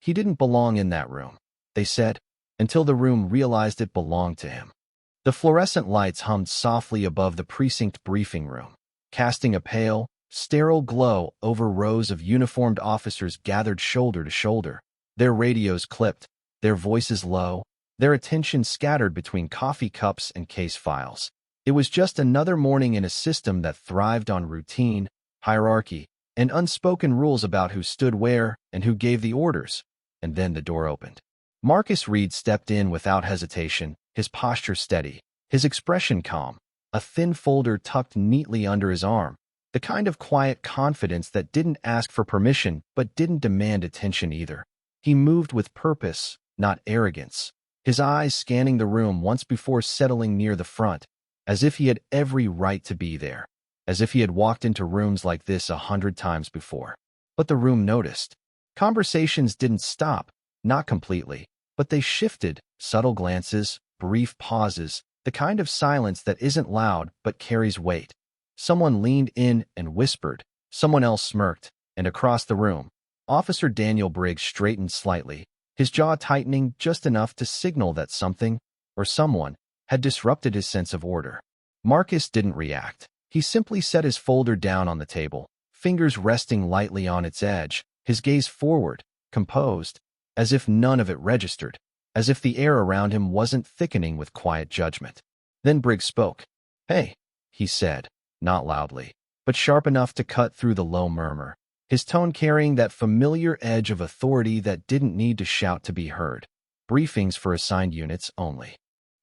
He didn't belong in that room, they said, until the room realized it belonged to him. The fluorescent lights hummed softly above the precinct briefing room, casting a pale, sterile glow over rows of uniformed officers gathered shoulder to shoulder, their radios clipped, their voices low, their attention scattered between coffee cups and case files. It was just another morning in a system that thrived on routine, hierarchy, and unspoken rules about who stood where and who gave the orders. And then the door opened. Marcus Reed stepped in without hesitation, his posture steady, his expression calm, a thin folder tucked neatly under his arm, the kind of quiet confidence that didn't ask for permission but didn't demand attention either. He moved with purpose, not arrogance, his eyes scanning the room once before settling near the front, as if he had every right to be there, as if he had walked into rooms like this 100 times before. But the room noticed. Conversations didn't stop, not completely, but they shifted, subtle glances, brief pauses, the kind of silence that isn't loud but carries weight. Someone leaned in and whispered, someone else smirked, and across the room, Officer Daniel Briggs straightened slightly, his jaw tightening just enough to signal that something, or someone, had disrupted his sense of order. Marcus didn't react. He simply set his folder down on the table, fingers resting lightly on its edge, his gaze forward, composed, as if none of it registered, as if the air around him wasn't thickening with quiet judgment. Then Briggs spoke. "Hey," he said, not loudly, but sharp enough to cut through the low murmur, his tone carrying that familiar edge of authority that didn't need to shout to be heard. Briefings for assigned units only.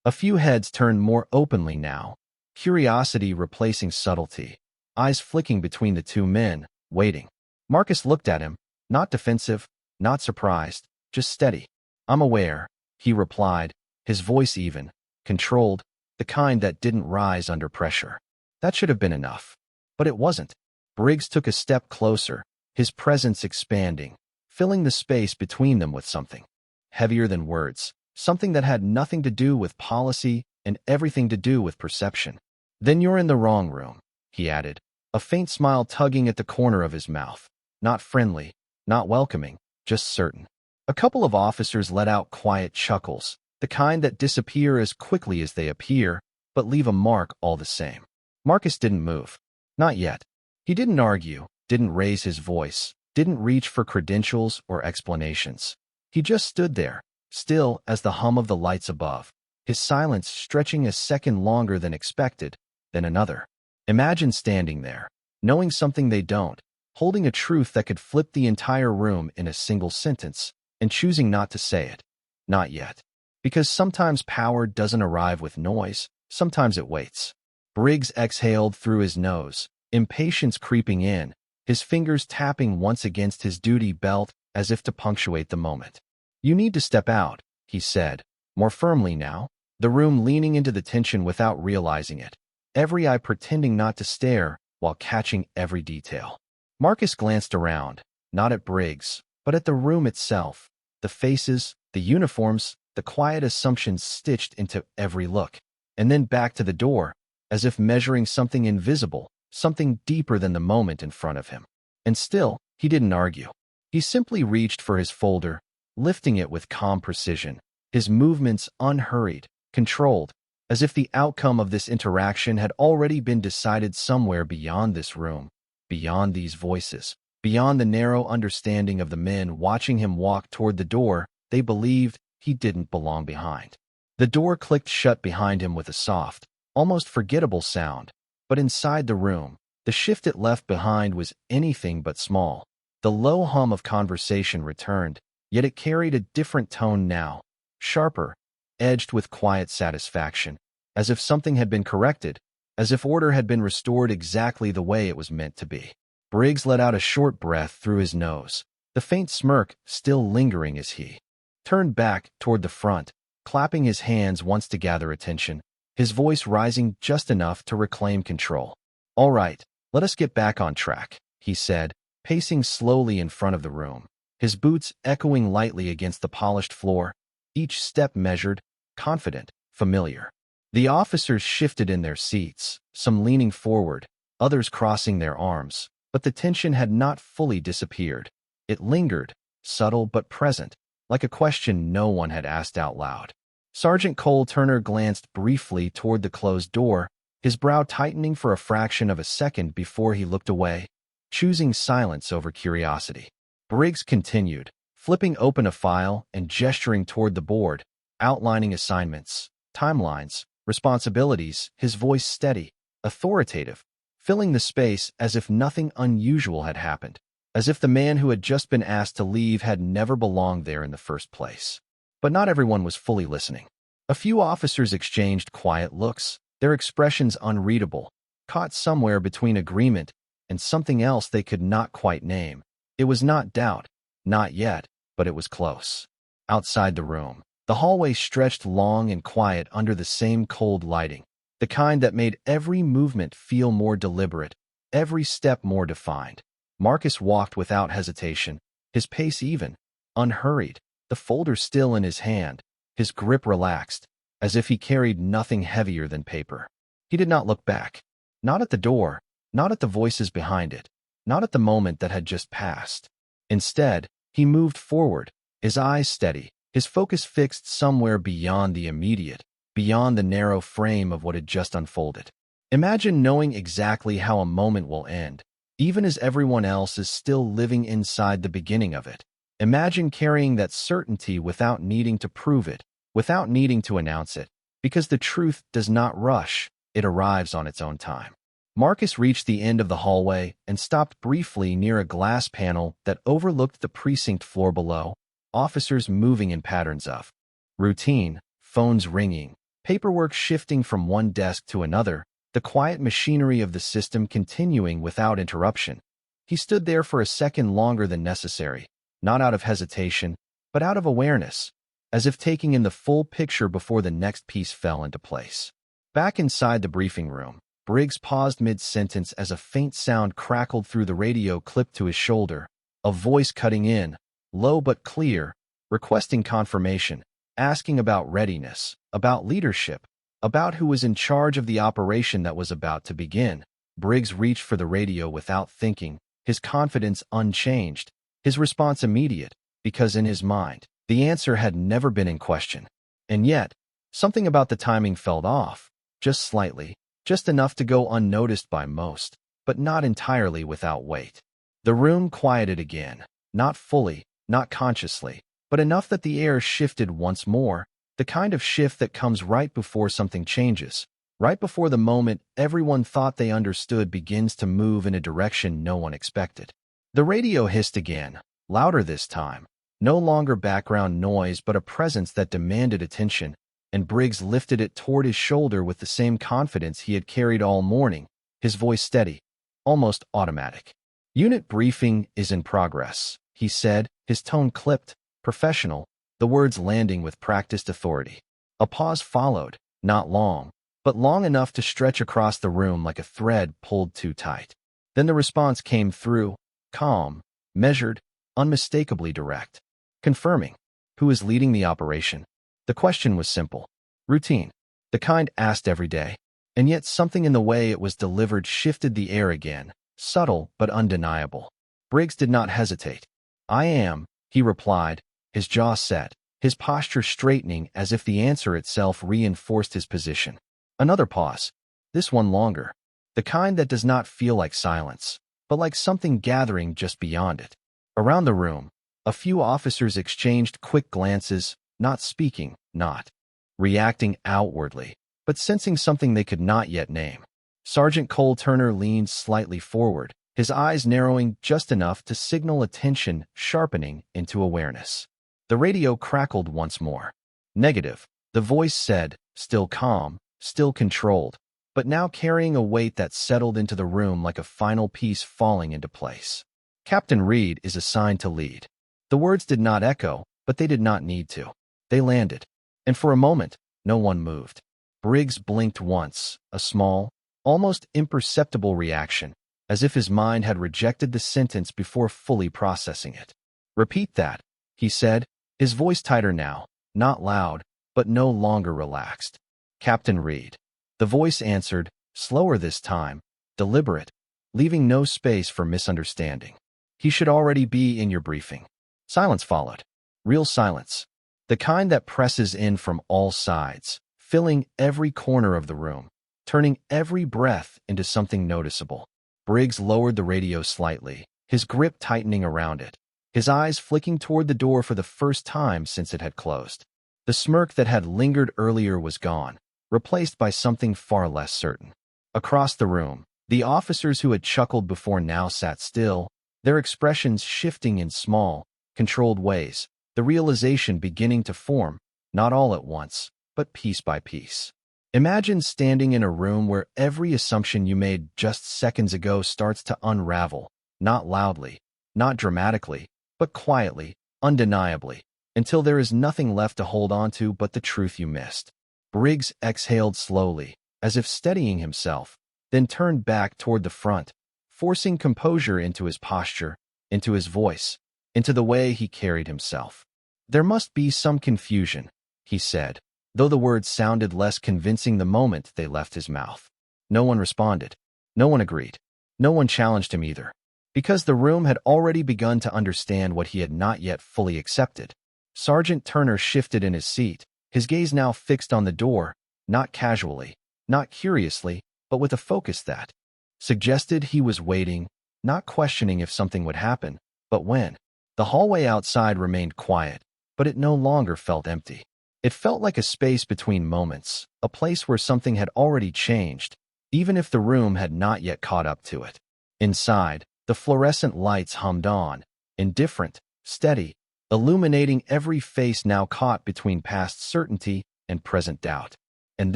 A few heads turned more openly now, curiosity replacing subtlety, eyes flicking between the two men, waiting. Marcus looked at him, not defensive, not surprised, just steady. "I'm aware," he replied, his voice even, controlled, the kind that didn't rise under pressure. That should have been enough. But it wasn't. Briggs took a step closer, his presence expanding, filling the space between them with something heavier than words, something that had nothing to do with policy and everything to do with perception. "Then you're in the wrong room," he added, a faint smile tugging at the corner of his mouth. Not friendly, not welcoming, just certain. A couple of officers let out quiet chuckles, the kind that disappear as quickly as they appear, but leave a mark all the same. Marcus didn't move. Not yet. He didn't argue, didn't raise his voice, didn't reach for credentials or explanations. He just stood there, still as the hum of the lights above, his silence stretching a second longer than expected, then another. Imagine standing there, knowing something they don't, holding a truth that could flip the entire room in a single sentence, and choosing not to say it. Not yet. Because sometimes power doesn't arrive with noise, sometimes it waits. Briggs exhaled through his nose, impatience creeping in, his fingers tapping once against his duty belt as if to punctuate the moment. "You need to step out," he said, more firmly now, the room leaning into the tension without realizing it, every eye pretending not to stare while catching every detail. Marcus glanced around, not at Briggs, but at the room itself, the faces, the uniforms, the quiet assumptions stitched into every look, and then back to the door, as if measuring something invisible, something deeper than the moment in front of him. And still, he didn't argue. He simply reached for his folder, lifting it with calm precision, his movements unhurried, controlled, as if the outcome of this interaction had already been decided somewhere beyond this room, beyond these voices, beyond the narrow understanding of the men watching him walk toward the door they believed he didn't belong behind. The door clicked shut behind him with a soft, almost forgettable sound, but inside the room, the shift it left behind was anything but small. The low hum of conversation returned, yet it carried a different tone now, sharper, edged with quiet satisfaction, as if something had been corrected, as if order had been restored exactly the way it was meant to be. Briggs let out a short breath through his nose, the faint smirk still lingering as he turned back toward the front, clapping his hands once to gather attention, his voice rising just enough to reclaim control. "All right, let us get back on track," he said, pacing slowly in front of the room, his boots echoing lightly against the polished floor, each step measured, confident, familiar. The officers shifted in their seats, some leaning forward, others crossing their arms, but the tension had not fully disappeared. It lingered, subtle but present, like a question no one had asked out loud. Sergeant Cole Turner glanced briefly toward the closed door, his brow tightening for a fraction of a second before he looked away, choosing silence over curiosity. Briggs continued, flipping open a file and gesturing toward the board, outlining assignments, timelines, responsibilities, his voice steady, authoritative, filling the space as if nothing unusual had happened, as if the man who had just been asked to leave had never belonged there in the first place. But not everyone was fully listening. A few officers exchanged quiet looks, their expressions unreadable, caught somewhere between agreement and something else they could not quite name. It was not doubt, not yet, but it was close. Outside the room, the hallway stretched long and quiet under the same cold lighting, the kind that made every movement feel more deliberate, every step more defined. Marcus walked without hesitation, his pace even, unhurried, the folder still in his hand, his grip relaxed, as if he carried nothing heavier than paper. He did not look back, not at the door, not at the voices behind it, not at the moment that had just passed. Instead, he moved forward, his eyes steady, his focus fixed somewhere beyond the immediate, beyond the narrow frame of what had just unfolded. Imagine knowing exactly how a moment will end, even as everyone else is still living inside the beginning of it. Imagine carrying that certainty without needing to prove it, without needing to announce it, because the truth does not rush, it arrives on its own time. Marcus reached the end of the hallway and stopped briefly near a glass panel that overlooked the precinct floor below, officers moving in patterns of routine, phones ringing, paperwork shifting from one desk to another, the quiet machinery of the system continuing without interruption. He stood there for a second longer than necessary, not out of hesitation, but out of awareness, as if taking in the full picture before the next piece fell into place. Back inside the briefing room, Briggs paused mid-sentence as a faint sound crackled through the radio clipped to his shoulder, a voice cutting in, low but clear, requesting confirmation, asking about readiness, about leadership, about who was in charge of the operation that was about to begin. Briggs reached for the radio without thinking, his confidence unchanged, his response immediate, because in his mind, the answer had never been in question. And yet, something about the timing felt off, just slightly, just enough to go unnoticed by most, but not entirely without weight. The room quieted again, not fully, not consciously, but enough that the air shifted once more, the kind of shift that comes right before something changes, right before the moment everyone thought they understood begins to move in a direction no one expected. The radio hissed again, louder this time, no longer background noise but a presence that demanded attention, and Briggs lifted it toward his shoulder with the same confidence he had carried all morning, his voice steady, almost automatic. "Unit briefing is in progress," he said, his tone clipped, professional, the words landing with practiced authority. A pause followed, not long, but long enough to stretch across the room like a thread pulled too tight. Then the response came through, calm, measured, unmistakably direct, confirming, "Who is leading the operation?" The question was simple, routine, the kind asked every day, and yet something in the way it was delivered shifted the air again, subtle but undeniable. Briggs did not hesitate. "I am," he replied, his jaw set, his posture straightening as if the answer itself reinforced his position. Another pause, this one longer, the kind that does not feel like silence, but like something gathering just beyond it. Around the room, a few officers exchanged quick glances, not speaking, not reacting outwardly, but sensing something they could not yet name. Sergeant Cole Turner leaned slightly forward, his eyes narrowing just enough to signal attention sharpening into awareness. The radio crackled once more. Negative, the voice said, still calm, still controlled, but now carrying a weight that settled into the room like a final piece falling into place. "Captain Reed is assigned to lead." The words did not echo, but they did not need to. They landed, and for a moment, no one moved. Briggs blinked once, a small, almost imperceptible reaction, as if his mind had rejected the sentence before fully processing it. "Repeat that," he said, his voice tighter now, not loud, but no longer relaxed. "Captain Reed." The voice answered, slower this time, deliberate, leaving no space for misunderstanding. "He should already be in your briefing." Silence followed. Real silence. The kind that presses in from all sides, filling every corner of the room, turning every breath into something noticeable. Briggs lowered the radio slightly, his grip tightening around it, his eyes flicking toward the door for the first time since it had closed. The smirk that had lingered earlier was gone, replaced by something far less certain. Across the room, the officers who had chuckled before now sat still, their expressions shifting in small, controlled ways, the realization beginning to form, not all at once, but piece by piece. Imagine standing in a room where every assumption you made just seconds ago starts to unravel, not loudly, not dramatically, but quietly, undeniably, until there is nothing left to hold on to but the truth you missed. Briggs exhaled slowly, as if steadying himself, then turned back toward the front, forcing composure into his posture, into his voice, into the way he carried himself. "There must be some confusion," he said, though the words sounded less convincing the moment they left his mouth. No one responded. No one agreed. No one challenged him either, because the room had already begun to understand what he had not yet fully accepted. Sergeant Turner shifted in his seat, his gaze now fixed on the door, not casually, not curiously, but with a focus that suggested he was waiting, not questioning if something would happen, but when. The hallway outside remained quiet, but it no longer felt empty. It felt like a space between moments, a place where something had already changed, even if the room had not yet caught up to it. Inside, the fluorescent lights hummed on, indifferent, steady, illuminating every face now caught between past certainty and present doubt. And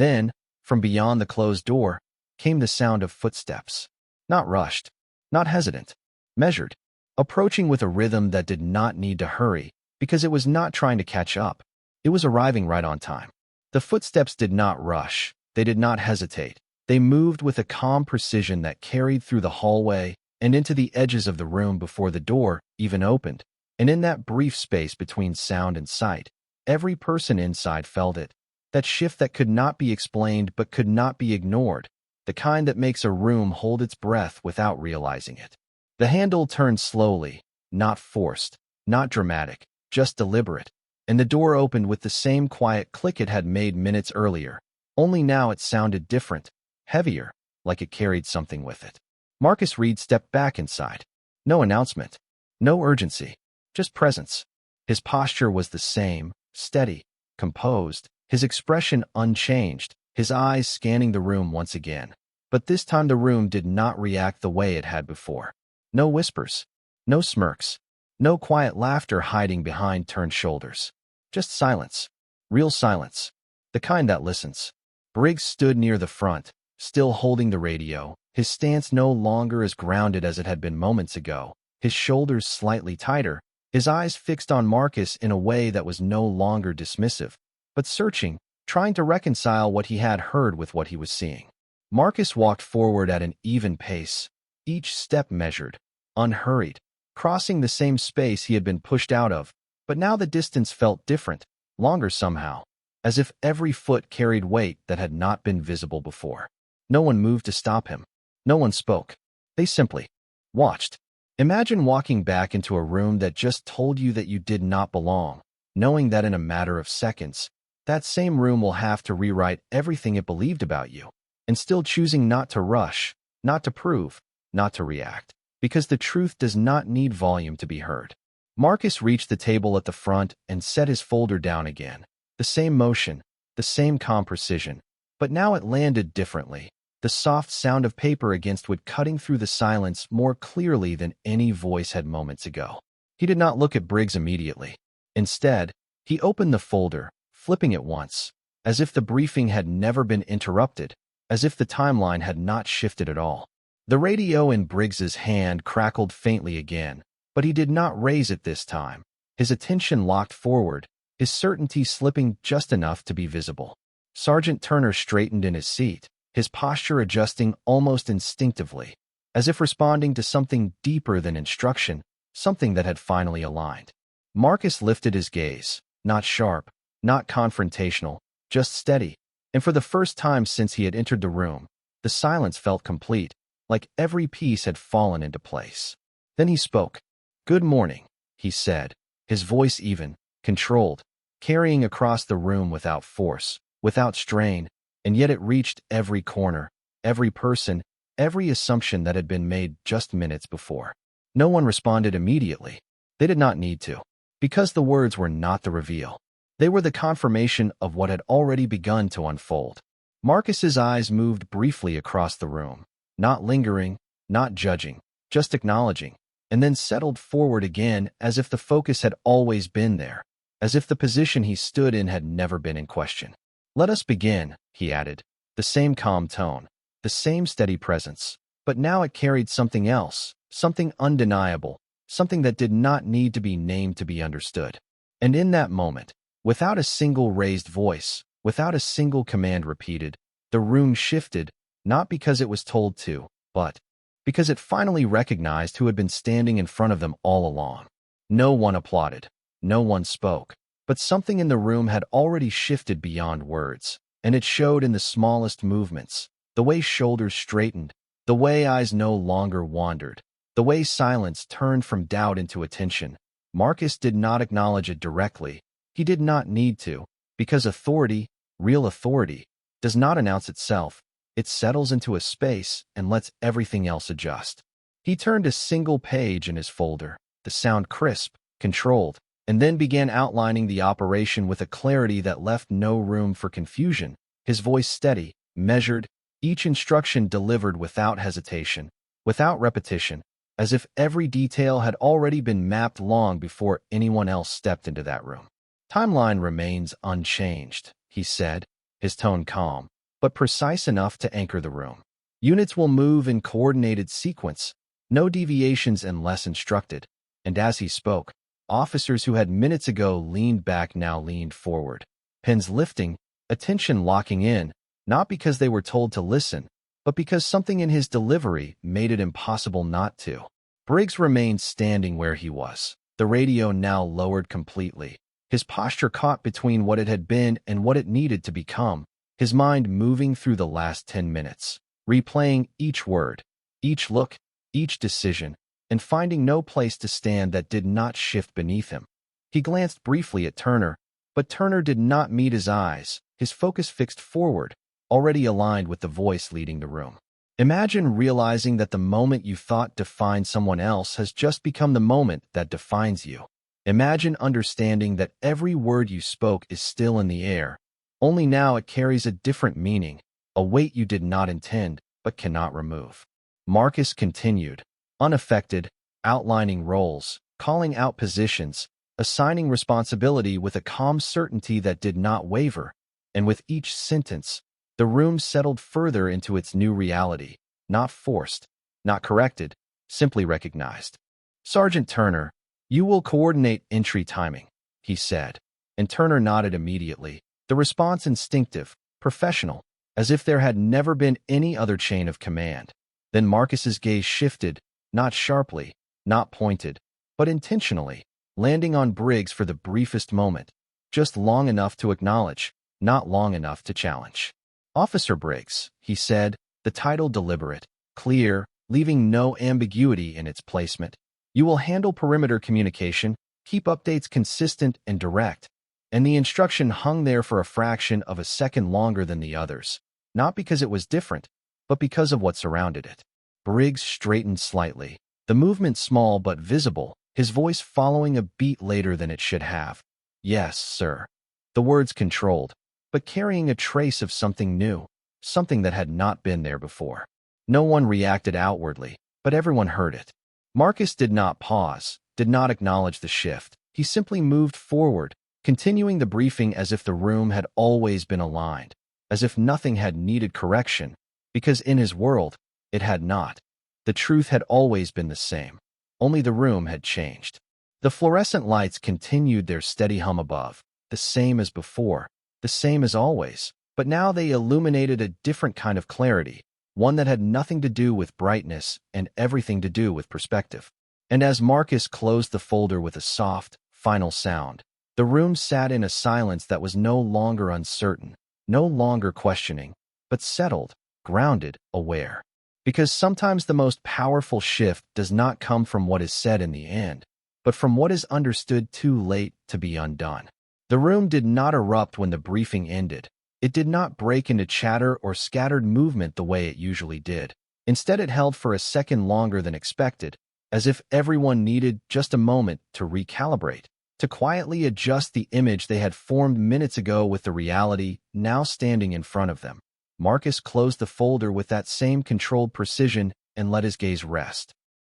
then, from beyond the closed door, came the sound of footsteps. Not rushed, not hesitant, measured, approaching with a rhythm that did not need to hurry, because it was not trying to catch up. It was arriving right on time. The footsteps did not rush. They did not hesitate. They moved with a calm precision that carried through the hallway and into the edges of the room before the door even opened. And in that brief space between sound and sight, every person inside felt it. That shift that could not be explained but could not be ignored. The kind that makes a room hold its breath without realizing it. The handle turned slowly, not forced, not dramatic, just deliberate. And the door opened with the same quiet click it had made minutes earlier. Only now it sounded different, heavier, like it carried something with it. Marcus Reed stepped back inside. No announcement, no urgency, just presence. His posture was the same, steady, composed, his expression unchanged, his eyes scanning the room once again. But this time the room did not react the way it had before. No whispers, no smirks, no quiet laughter hiding behind turned shoulders. Just silence. Real silence. The kind that listens. Briggs stood near the front, still holding the radio, his stance no longer as grounded as it had been moments ago, his shoulders slightly tighter, his eyes fixed on Marcus in a way that was no longer dismissive, but searching, trying to reconcile what he had heard with what he was seeing. Marcus walked forward at an even pace, each step measured, unhurried, crossing the same space he had been pushed out of, but now the distance felt different, longer somehow, as if every foot carried weight that had not been visible before. No one moved to stop him. No one spoke. They simply watched. Imagine walking back into a room that just told you that you did not belong, knowing that in a matter of seconds, that same room will have to rewrite everything it believed about you, and still choosing not to rush, not to prove, not to react, because the truth does not need volume to be heard. Marcus reached the table at the front and set his folder down again. The same motion, the same calm precision, but now it landed differently. The soft sound of paper against wood cutting through the silence more clearly than any voice had moments ago. He did not look at Briggs immediately. Instead, he opened the folder, flipping it once, as if the briefing had never been interrupted, as if the timeline had not shifted at all. The radio in Briggs's hand crackled faintly again, but he did not raise it this time. His attention locked forward, his certainty slipping just enough to be visible. Sergeant Turner straightened in his seat, his posture adjusting almost instinctively, as if responding to something deeper than instruction, something that had finally aligned. Marcus lifted his gaze, not sharp, not confrontational, just steady, and for the first time since he had entered the room, the silence felt complete, like every piece had fallen into place. Then he spoke. "Good morning," he said, his voice even, controlled, carrying across the room without force, without strain, and yet it reached every corner, every person, every assumption that had been made just minutes before. No one responded immediately. They did not need to, because the words were not the reveal. They were the confirmation of what had already begun to unfold. Marcus's eyes moved briefly across the room, not lingering, not judging, just acknowledging, and then settled forward again as if the focus had always been there, as if the position he stood in had never been in question. "Let us begin," he added, the same calm tone, the same steady presence, but now it carried something else, something undeniable, something that did not need to be named to be understood. And in that moment, without a single raised voice, without a single command repeated, the room shifted, not because it was told to, but because it finally recognized who had been standing in front of them all along. No one applauded, no one spoke, but something in the room had already shifted beyond words, and it showed in the smallest movements, the way shoulders straightened, the way eyes no longer wandered, the way silence turned from doubt into attention. Marcus did not acknowledge it directly. He did not need to, because authority, real authority, does not announce itself. It settles into a space and lets everything else adjust. He turned a single page in his folder, the sound crisp, controlled, and then began outlining the operation with a clarity that left no room for confusion, his voice steady, measured, each instruction delivered without hesitation, without repetition, as if every detail had already been mapped long before anyone else stepped into that room. "Timeline remains unchanged," he said, his tone calm, but precise enough to anchor the room. "Units will move in coordinated sequence, no deviations unless instructed." And as he spoke, officers who had minutes ago leaned back now leaned forward, pens lifting, attention locking in, not because they were told to listen, but because something in his delivery made it impossible not to. Briggs remained standing where he was, the radio now lowered completely, his posture caught between what it had been and what it needed to become, his mind moving through the last 10 minutes, replaying each word, each look, each decision, and finding no place to stand that did not shift beneath him. He glanced briefly at Turner, but Turner did not meet his eyes, his focus fixed forward, already aligned with the voice leading the room. Imagine realizing that the moment you thought defined someone else has just become the moment that defines you. Imagine understanding that every word you spoke is still in the air, only now it carries a different meaning, a weight you did not intend but cannot remove. Marcus continued, unaffected, outlining roles, calling out positions, assigning responsibility with a calm certainty that did not waver, and with each sentence, the room settled further into its new reality, not forced, not corrected, simply recognized. "Sergeant Turner, you will coordinate entry timing," he said, and Turner nodded immediately, the response instinctive, professional, as if there had never been any other chain of command. Then Marcus's gaze shifted, not sharply, not pointed, but intentionally, landing on Briggs for the briefest moment, just long enough to acknowledge, not long enough to challenge. "Officer Briggs," he said, the title deliberate, clear, leaving no ambiguity in its placement. "You will handle perimeter communication, keep updates consistent and direct." And the instruction hung there for a fraction of a second longer than the others, not because it was different, but because of what surrounded it. Briggs straightened slightly, the movement small but visible, his voice following a beat later than it should have. "Yes, sir." The words controlled, but carrying a trace of something new, something that had not been there before. No one reacted outwardly, but everyone heard it. Marcus did not pause, did not acknowledge the shift. He simply moved forward, continuing the briefing as if the room had always been aligned, as if nothing had needed correction, because in his world, it had not. The truth had always been the same, only the room had changed. The fluorescent lights continued their steady hum above, the same as before, the same as always, but now they illuminated a different kind of clarity, one that had nothing to do with brightness and everything to do with perspective. And as Marcus closed the folder with a soft, final sound, the room sat in a silence that was no longer uncertain, no longer questioning, but settled, grounded, aware. Because sometimes the most powerful shift does not come from what is said in the end, but from what is understood too late to be undone. The room did not erupt when the briefing ended. It did not break into chatter or scattered movement the way it usually did. Instead, it held for a second longer than expected, as if everyone needed just a moment to recalibrate, to quietly adjust the image they had formed minutes ago with the reality now standing in front of them. Marcus closed the folder with that same controlled precision and let his gaze rest.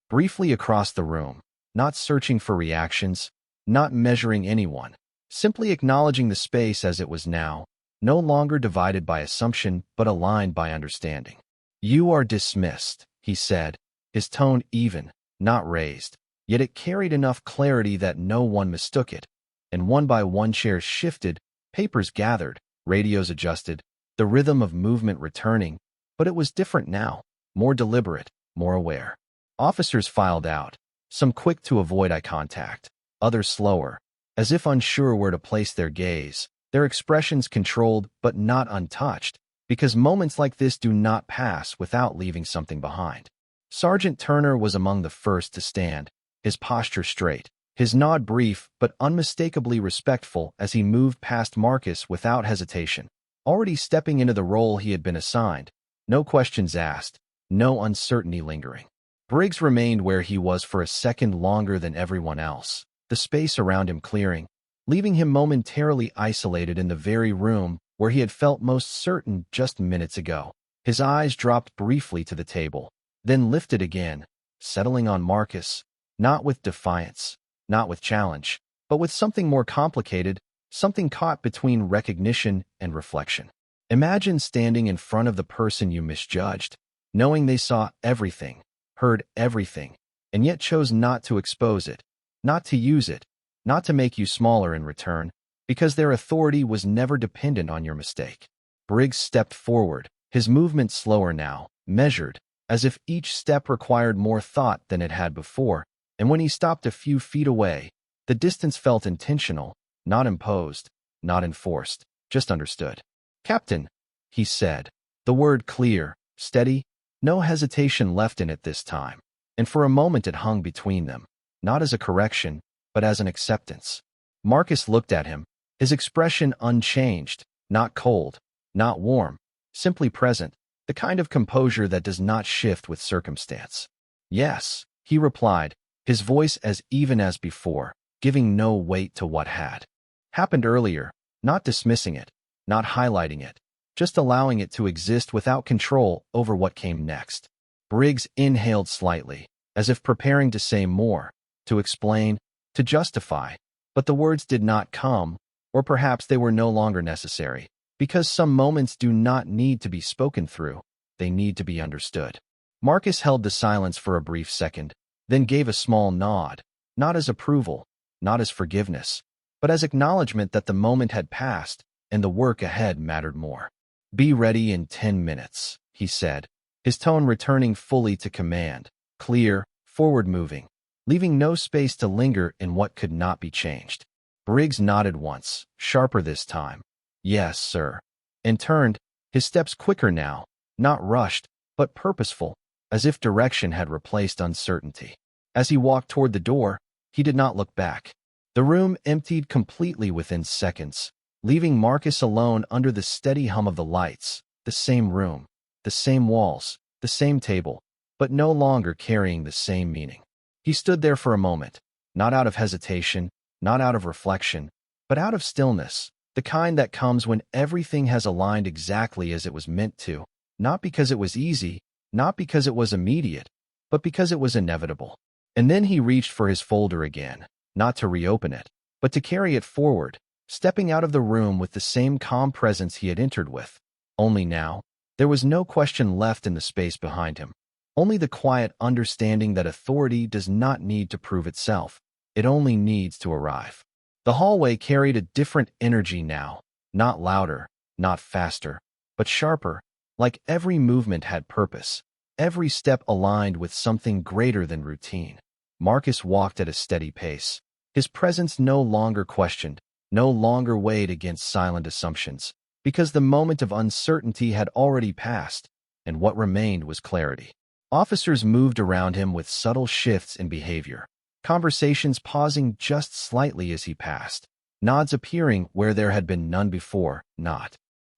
Briefly across the room, not searching for reactions, not measuring anyone, simply acknowledging the space as it was now, no longer divided by assumption but aligned by understanding. "You are dismissed," he said, his tone even, not raised, yet it carried enough clarity that no one mistook it. And one by one chairs shifted, papers gathered, radios adjusted, the rhythm of movement returning, but it was different now, more deliberate, more aware. Officers filed out, some quick to avoid eye contact, others slower, as if unsure where to place their gaze, their expressions controlled but not untouched, because moments like this do not pass without leaving something behind. Sergeant Turner was among the first to stand, his posture straight, his nod brief but unmistakably respectful as he moved past Marcus without hesitation, already stepping into the role he had been assigned, no questions asked, no uncertainty lingering. Briggs remained where he was for a second longer than everyone else, the space around him clearing, leaving him momentarily isolated in the very room where he had felt most certain just minutes ago. His eyes dropped briefly to the table, then lifted again, settling on Marcus, not with defiance, not with challenge, but with something more complicated, something caught between recognition and reflection. Imagine standing in front of the person you misjudged, knowing they saw everything, heard everything, and yet chose not to expose it, not to use it, not to make you smaller in return, because their authority was never dependent on your mistake. Briggs stepped forward, his movement slower now, measured, as if each step required more thought than it had before, and when he stopped a few feet away, the distance felt intentional, not imposed, not enforced, just understood. "Captain," he said, the word clear, steady, no hesitation left in it this time, and for a moment it hung between them, not as a correction, but as an acceptance. Marcus looked at him, his expression unchanged, not cold, not warm, simply present, the kind of composure that does not shift with circumstance. "Yes," he replied, his voice as even as before, giving no weight to what had happened earlier, not dismissing it, not highlighting it, just allowing it to exist without control over what came next. Briggs inhaled slightly, as if preparing to say more, to explain, to justify, but the words did not come, or perhaps they were no longer necessary, because some moments do not need to be spoken through, they need to be understood. Marcus held the silence for a brief second, then gave a small nod, not as approval, not as forgiveness, but as acknowledgement that the moment had passed and the work ahead mattered more. "Be ready in 10 minutes, he said, his tone returning fully to command, clear, forward-moving, leaving no space to linger in what could not be changed. Briggs nodded once, sharper this time. "Yes, sir," and turned, his steps quicker now, not rushed, but purposeful, as if direction had replaced uncertainty. As he walked toward the door, he did not look back. The room emptied completely within seconds, leaving Marcus alone under the steady hum of the lights, the same room, the same walls, the same table, but no longer carrying the same meaning. He stood there for a moment, not out of hesitation, not out of reflection, but out of stillness, the kind that comes when everything has aligned exactly as it was meant to, not because it was easy, not because it was immediate, but because it was inevitable. And then he reached for his folder again, not to reopen it, but to carry it forward, stepping out of the room with the same calm presence he had entered with. Only now, there was no question left in the space behind him, only the quiet understanding that authority does not need to prove itself, it only needs to arrive. The hallway carried a different energy now, not louder, not faster, but sharper, like every movement had purpose, every step aligned with something greater than routine. Marcus walked at a steady pace, his presence no longer questioned, no longer weighed against silent assumptions, because the moment of uncertainty had already passed, and what remained was clarity. Officers moved around him with subtle shifts in behavior. conversations pausing just slightly as he passed, nods appearing where there had been none before, not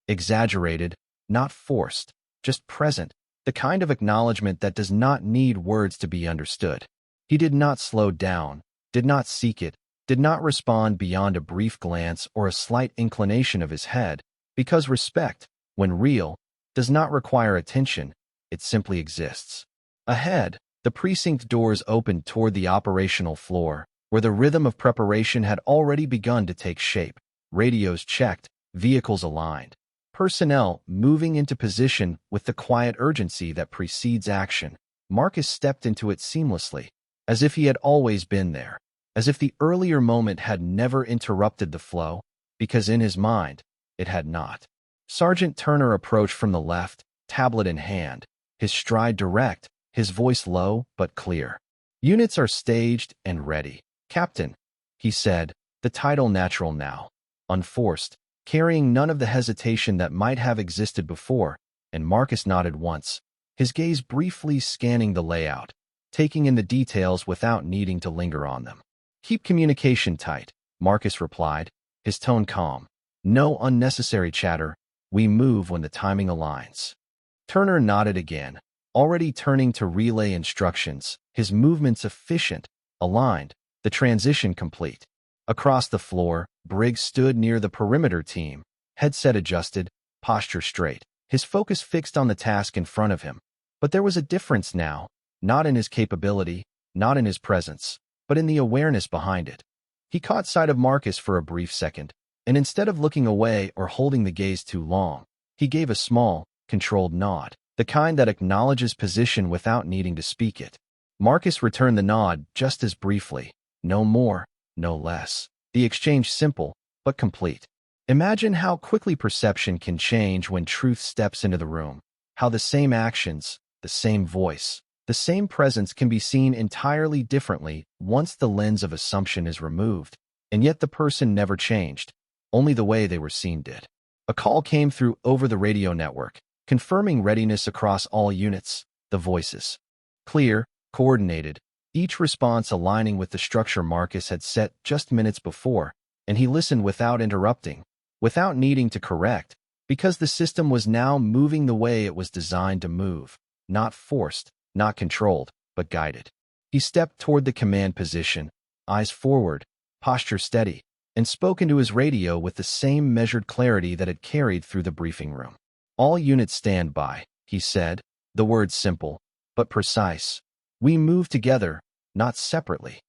exaggerated, not forced, just present, the kind of acknowledgement that does not need words to be understood. He did not slow down, did not seek it, did not respond beyond a brief glance or a slight inclination of his head, because respect, when real, does not require attention, it simply exists. Ahead, the precinct doors opened toward the operational floor, where the rhythm of preparation had already begun to take shape. Radios checked, vehicles aligned, personnel moving into position with the quiet urgency that precedes action. Marcus stepped into it seamlessly, as if he had always been there, as if the earlier moment had never interrupted the flow, because in his mind, it had not. Sergeant Turner approached from the left, tablet in hand, his stride direct, his voice low but clear. "Units are staged and ready, Captain," he said, the title natural now, unforced, carrying none of the hesitation that might have existed before, and Marcus nodded once, his gaze briefly scanning the layout, taking in the details without needing to linger on them. "Keep communication tight," Marcus replied, his tone calm. "No unnecessary chatter. We move when the timing aligns." Turner nodded again, already turning to relay instructions, his movements efficient, aligned, the transition complete. Across the floor, Briggs stood near the perimeter team, headset adjusted, posture straight, his focus fixed on the task in front of him. But there was a difference now, not in his capability, not in his presence, but in the awareness behind it. He caught sight of Marcus for a brief second, and instead of looking away or holding the gaze too long, he gave a small, controlled nod, the kind that acknowledges position without needing to speak it. Marcus returned the nod just as briefly, no more, no less. The exchange simple, but complete. Imagine how quickly perception can change when truth steps into the room, how the same actions, the same voice, the same presence can be seen entirely differently once the lens of assumption is removed, and yet the person never changed, only the way they were seen did. A call came through over the radio network, confirming readiness across all units, the voices. Clear, coordinated, each response aligning with the structure Marcus had set just minutes before, and he listened without interrupting, without needing to correct, because the system was now moving the way it was designed to move, not forced, not controlled, but guided. He stepped toward the command position, eyes forward, posture steady, and spoke into his radio with the same measured clarity that had carried through the briefing room. "All units stand by," he said, the words simple, but precise. "We move together, not separately."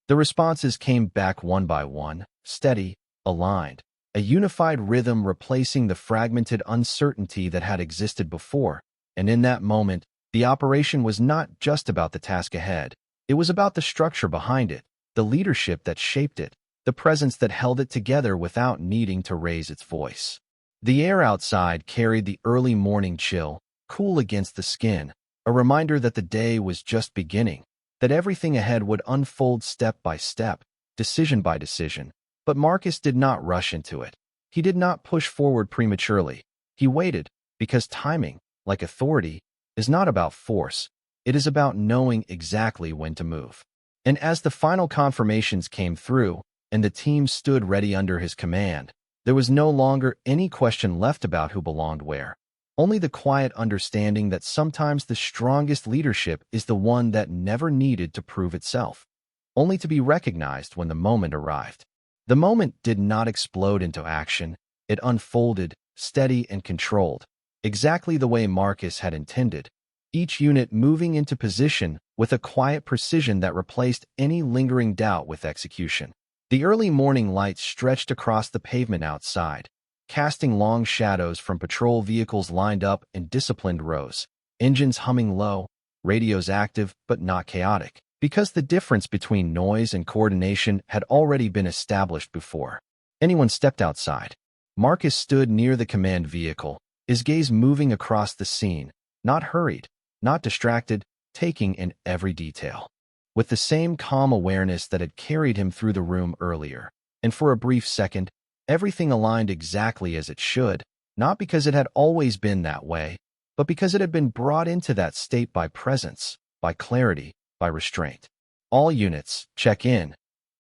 The responses came back one by one, steady, aligned, a unified rhythm replacing the fragmented uncertainty that had existed before, and in that moment, the operation was not just about the task ahead. It was about the structure behind it, the leadership that shaped it, the presence that held it together without needing to raise its voice. The air outside carried the early morning chill, cool against the skin, a reminder that the day was just beginning, that everything ahead would unfold step by step, decision by decision. But Marcus did not rush into it. He did not push forward prematurely. He waited, because timing, like authority, is not about force. It is about knowing exactly when to move. And as the final confirmations came through, and the team stood ready under his command, there was no longer any question left about who belonged where. Only the quiet understanding that sometimes the strongest leadership is the one that never needed to prove itself, only to be recognized when the moment arrived. The moment did not explode into action. It unfolded, steady and controlled, exactly the way Marcus had intended, each unit moving into position with a quiet precision that replaced any lingering doubt with execution. The early morning light stretched across the pavement outside, casting long shadows from patrol vehicles lined up in disciplined rows, engines humming low, radios active but not chaotic, because the difference between noise and coordination had already been established before anyone stepped outside. Marcus stood near the command vehicle, his gaze moving across the scene, not hurried, not distracted, taking in every detail, with the same calm awareness that had carried him through the room earlier. And for a brief second, everything aligned exactly as it should, not because it had always been that way, but because it had been brought into that state by presence, by clarity, by restraint. All units, check in.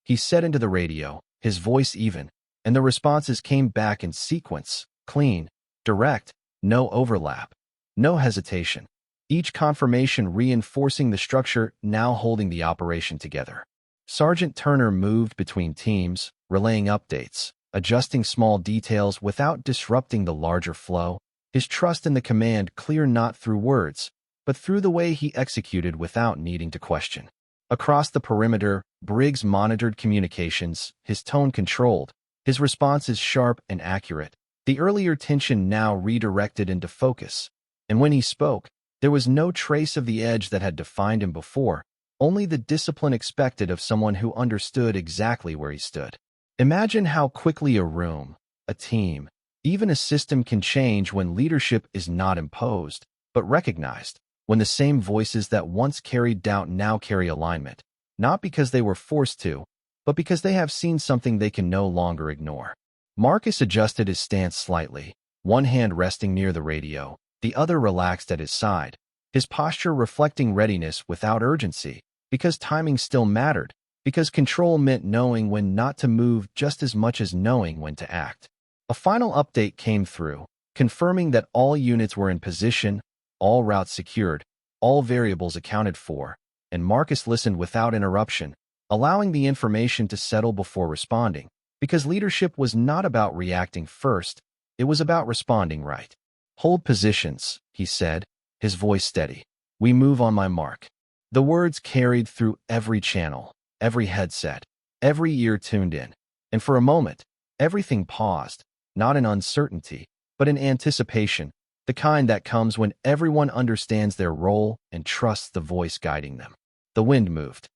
He said into the radio, his voice even, and the responses came back in sequence, clean, direct, no overlap, no hesitation. Each confirmation reinforcing the structure now holding the operation together. Sergeant Turner moved between teams, relaying updates, adjusting small details without disrupting the larger flow, his trust in the command clear not through words, but through the way he executed without needing to question. Across the perimeter, Briggs monitored communications, his tone controlled, his responses sharp and accurate, the earlier tension now redirected into focus. And when he spoke, there was no trace of the edge that had defined him before, only the discipline expected of someone who understood exactly where he stood. Imagine how quickly a room, a team, even a system can change when leadership is not imposed, but recognized, when the same voices that once carried doubt now carry alignment, not because they were forced to, but because they have seen something they can no longer ignore. Marcus adjusted his stance slightly, one hand resting near the radio, the other relaxed at his side, his posture reflecting readiness without urgency, because timing still mattered, because control meant knowing when not to move just as much as knowing when to act. A final update came through, confirming that all units were in position, all routes secured, all variables accounted for, and Marcus listened without interruption, allowing the information to settle before responding, because leadership was not about reacting first, it was about responding right. Hold positions, he said, his voice steady. We move on my mark. The words carried through every channel, every headset, every ear tuned in, and for a moment, everything paused, not in uncertainty, but in anticipation, the kind that comes when everyone understands their role and trusts the voice guiding them. The wind moved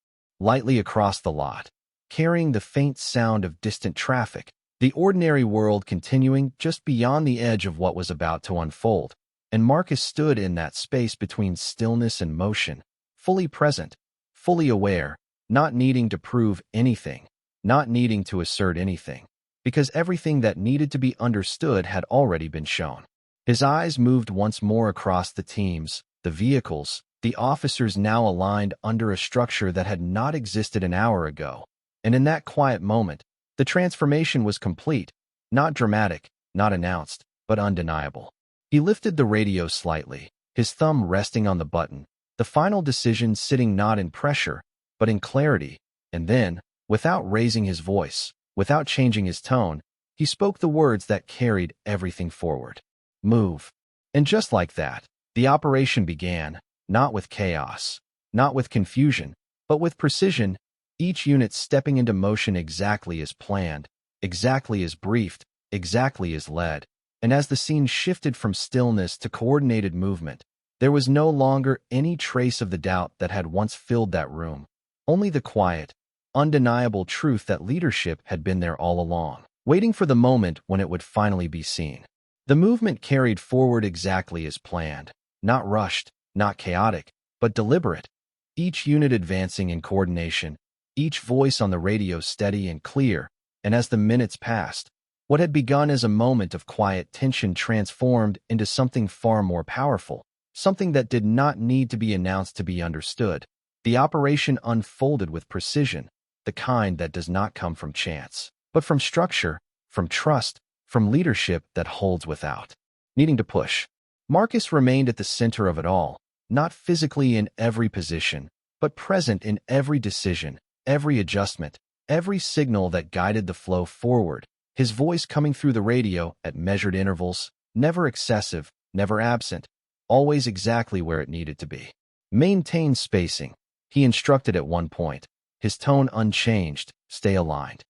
lightly across the lot, carrying the faint sound of distant traffic, the ordinary world continuing just beyond the edge of what was about to unfold, and Marcus stood in that space between stillness and motion, fully present, fully aware, not needing to prove anything, not needing to assert anything, because everything that needed to be understood had already been shown. His eyes moved once more across the teams, the vehicles, the officers now aligned under a structure that had not existed an hour ago, and in that quiet moment, the transformation was complete, not dramatic, not announced, but undeniable. He lifted the radio slightly, his thumb resting on the button, the final decision sitting not in pressure, but in clarity, and then, without raising his voice, without changing his tone, he spoke the words that carried everything forward. Move. And just like that, the operation began, not with chaos, not with confusion, but with precision, each unit stepping into motion exactly as planned, exactly as briefed, exactly as led. And as the scene shifted from stillness to coordinated movement, there was no longer any trace of the doubt that had once filled that room, only the quiet, undeniable truth that leadership had been there all along, waiting for the moment when it would finally be seen. The movement carried forward exactly as planned, not rushed, not chaotic, but deliberate, each unit advancing in coordination, each voice on the radio steady and clear, and as the minutes passed, what had begun as a moment of quiet tension transformed into something far more powerful, something that did not need to be announced to be understood. The operation unfolded with precision, the kind that does not come from chance, but from structure, from trust, from leadership that holds without needing to push. Marcus remained at the center of it all, not physically in every position, but present in every decision, every adjustment, every signal that guided the flow forward, his voice coming through the radio at measured intervals, never excessive, never absent, always exactly where it needed to be. Maintain spacing, he instructed at one point, his tone unchanged, stay aligned.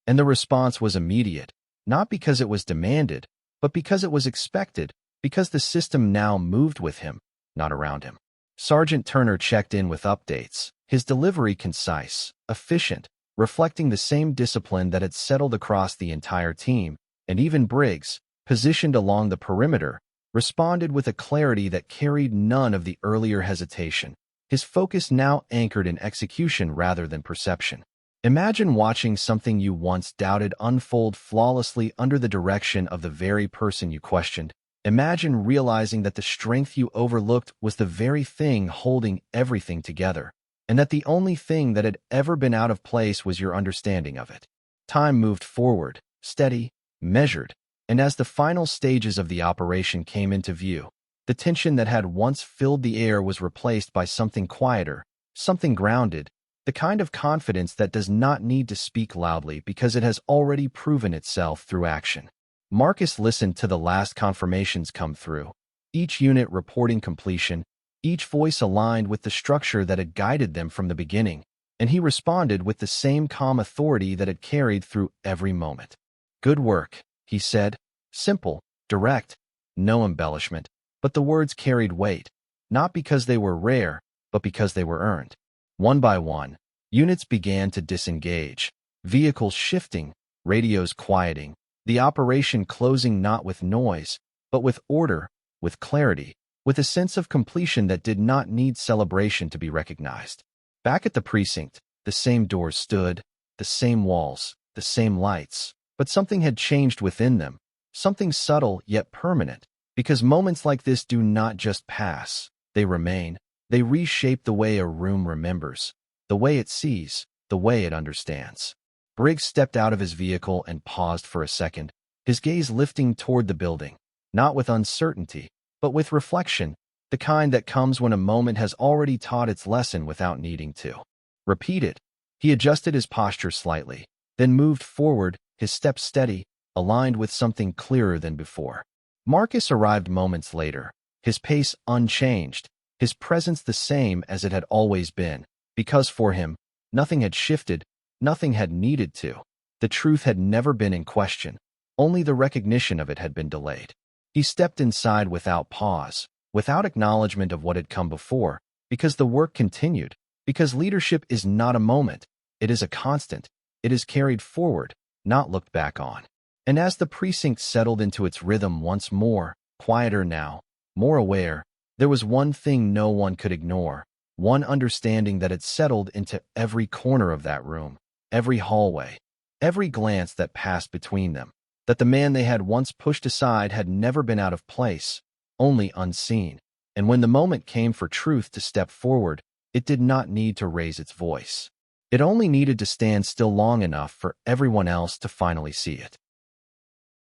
And the response was immediate, not because it was demanded, but because it was expected, because the system now moved with him, not around him. Sergeant Turner checked in with updates, his delivery concise, efficient, reflecting the same discipline that had settled across the entire team, and even Briggs, positioned along the perimeter, responded with a clarity that carried none of the earlier hesitation, his focus now anchored in execution rather than perception. Imagine watching something you once doubted unfold flawlessly under the direction of the very person you questioned. Imagine realizing that the strength you overlooked was the very thing holding everything together. and that the only thing that had ever been out of place was your understanding of it. Time moved forward, steady, measured, and as the final stages of the operation came into view, the tension that had once filled the air was replaced by something quieter, something grounded, the kind of confidence that does not need to speak loudly because it has already proven itself through action. Marcus listened to the last confirmations come through, each unit reporting completion, each voice aligned with the structure that had guided them from the beginning, and he responded with the same calm authority that had carried through every moment. "Good work," he said, simple, direct, no embellishment, but the words carried weight, not because they were rare, but because they were earned. One by one, units began to disengage, vehicles shifting, radios quieting, the operation closing not with noise, but with order, with clarity, with a sense of completion that did not need celebration to be recognized. Back at the precinct, the same doors stood, the same walls, the same lights, but something had changed within them, something subtle yet permanent, because moments like this do not just pass, they remain. They reshape the way a room remembers, the way it sees, the way it understands. Briggs stepped out of his vehicle and paused for a second, his gaze lifting toward the building, not with uncertainty, but with reflection, the kind that comes when a moment has already taught its lesson without needing to repeat it. He adjusted his posture slightly, then moved forward, his steps steady, aligned with something clearer than before. Marcus arrived moments later, his pace unchanged, his presence the same as it had always been, because for him, nothing had shifted, nothing had needed to. The truth had never been in question, only the recognition of it had been delayed. He stepped inside without pause, without acknowledgement of what had come before, because the work continued, because leadership is not a moment, it is a constant, it is carried forward, not looked back on. And as the precinct settled into its rhythm once more, quieter now, more aware, there was one thing no one could ignore, one understanding that had settled into every corner of that room, every hallway, every glance that passed between them, that the man they had once pushed aside had never been out of place, only unseen. And when the moment came for truth to step forward, it did not need to raise its voice. It only needed to stand still long enough for everyone else to finally see it.